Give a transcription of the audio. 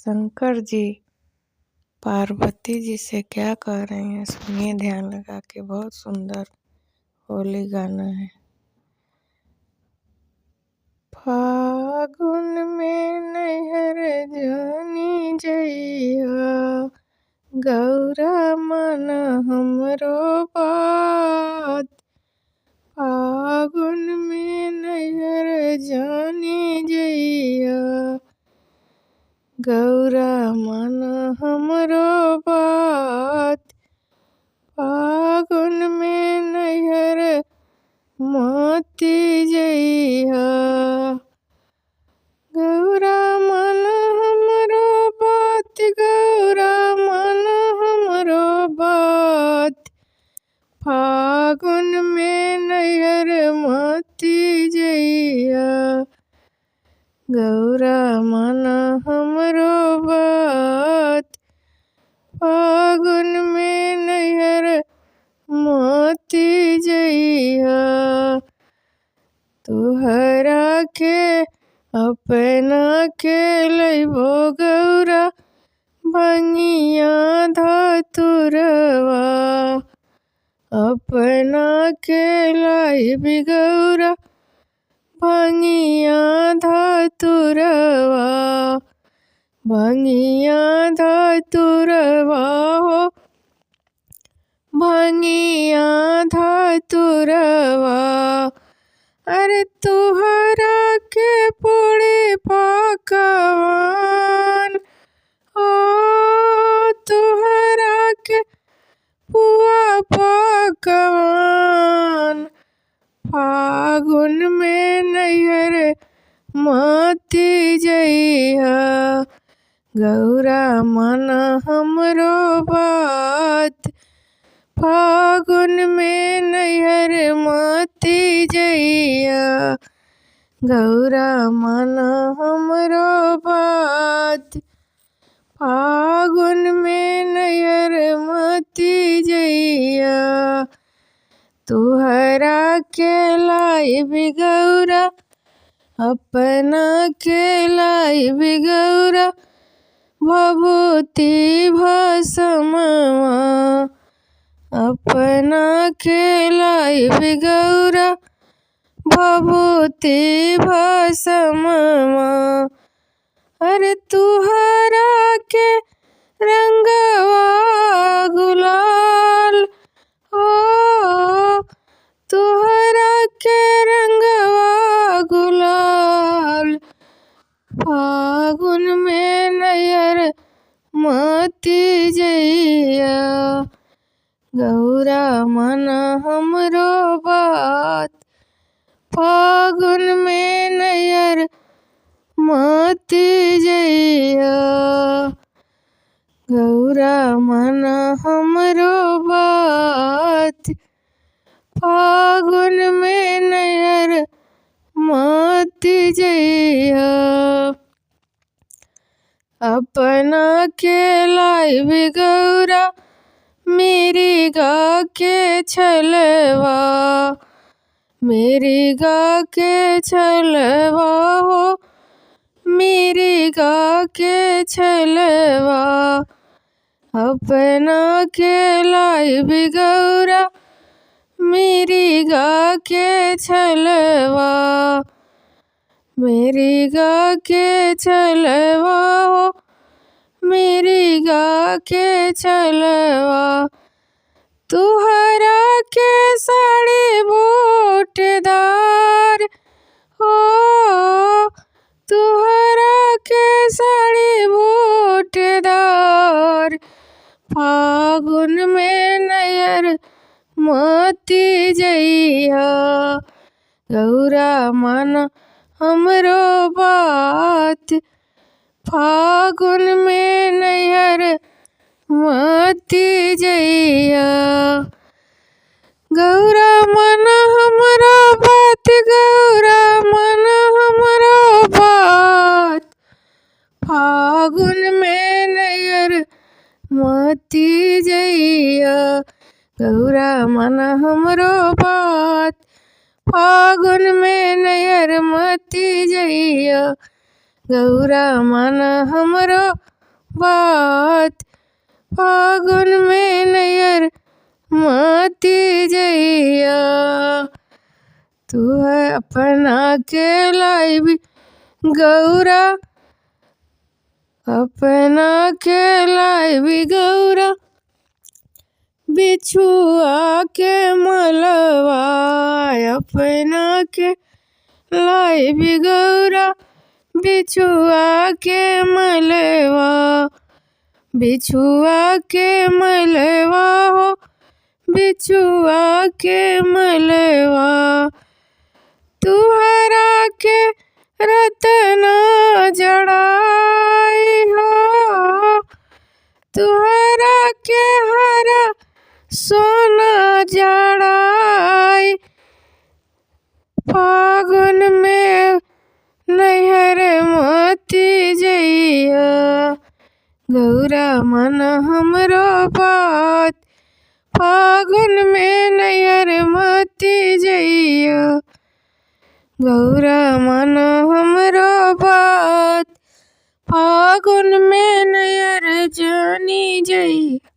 शंकर जी पार्वती जी से क्या कह रहे हैं, सुनिए ध्यान लगा के। बहुत सुंदर होली गाना है। फागुन में नैहर जानी जइया, गौरा मन हमरो बात। फागुन में नैहर जानी जइया, गौरा मन हमरो बात। फागुन में नैहर मोती जइहा, गौरा मन हमरो बात। गौरा मन हमरो बात। फागुन में नैहर मोती जइहा, गौरा मन हमरो बात। फागुन में नैहर मोती जइहा, तुहरा के अपना के लइबो गौरा, भंगिया धतुरवा। अपना के लाइबी गौरा, भंगिया धतुरवा। भंगिया धतुरवा हो, भंगिया धतुरवा। अरे तुहरा के पूड़ी पकवान, ओ तुहरा के पुआ पकवान। फागुन में नैहर मोती जइहा, गौरा मन हमरो बात। फागुन में नैहर मोती जइहा, गौरा मन हमरो बात। फागुन में नैहर मोती जइहा, तुहरा के लाइबी गौरा, अपना के लाइबी गौरा। भभूति भस्मवा, अपना के लाइबी गौरा। भभूति भस्मवा। अरे तुहरा के रंगवा गुलाल, हो तुहरा के रंगवा गुलाल। फागुन में नैहर मोती जइहा, गौरा मन हमरो बात। फागुन में नैहर मोती जइहा, गौरा मन हमरो बात। फागुन में नैहर मोती जइहा, अपना के लाइबी गौरा। मेरी गा के छलवा, मेरी गा के छलवा हो, मेरी गा के छलवा। अपना के लाइबी गौरा, मेरी गा के छलवा। मेरी गा के छलवा हो, मेरी गा के छलवा। तुहरा के साड़ी बूटेदार, हो तुहरा के साड़ी बूटेदार। फागुन में नैहर मोती जइहा, गौरा मन हमरो बात। फागुन में नैहर मोती जइहा, गौरा मन हमरो बात। गौरा मन हमरो बात। फागुन में नैहर मोती जइहा, गौरा मन हमरो बात। फागुन में नैहर मोती जइहा, गौरा मन हमरो बात। फागुन में नैयर माती जइया, तू है अपना के लाइबी गौरा, अपना के लाइबी गौरा। बिछुआ के मलवा, अपना के लाइबी गौरा। बिछुआ के मलवा, बिछुआ के मलवा हो, बिछुआ के मलवा। तुहरा के रतना जड़ाई हो, तुहरा के हरा सोना जड़ाई। फागुन में नैहर मोती जइया, गौरा मन हमरो बात। फागुन में नैहर मोती जइया, गौरा मन हमरो बात। फागुन में नैहर जानी जइया।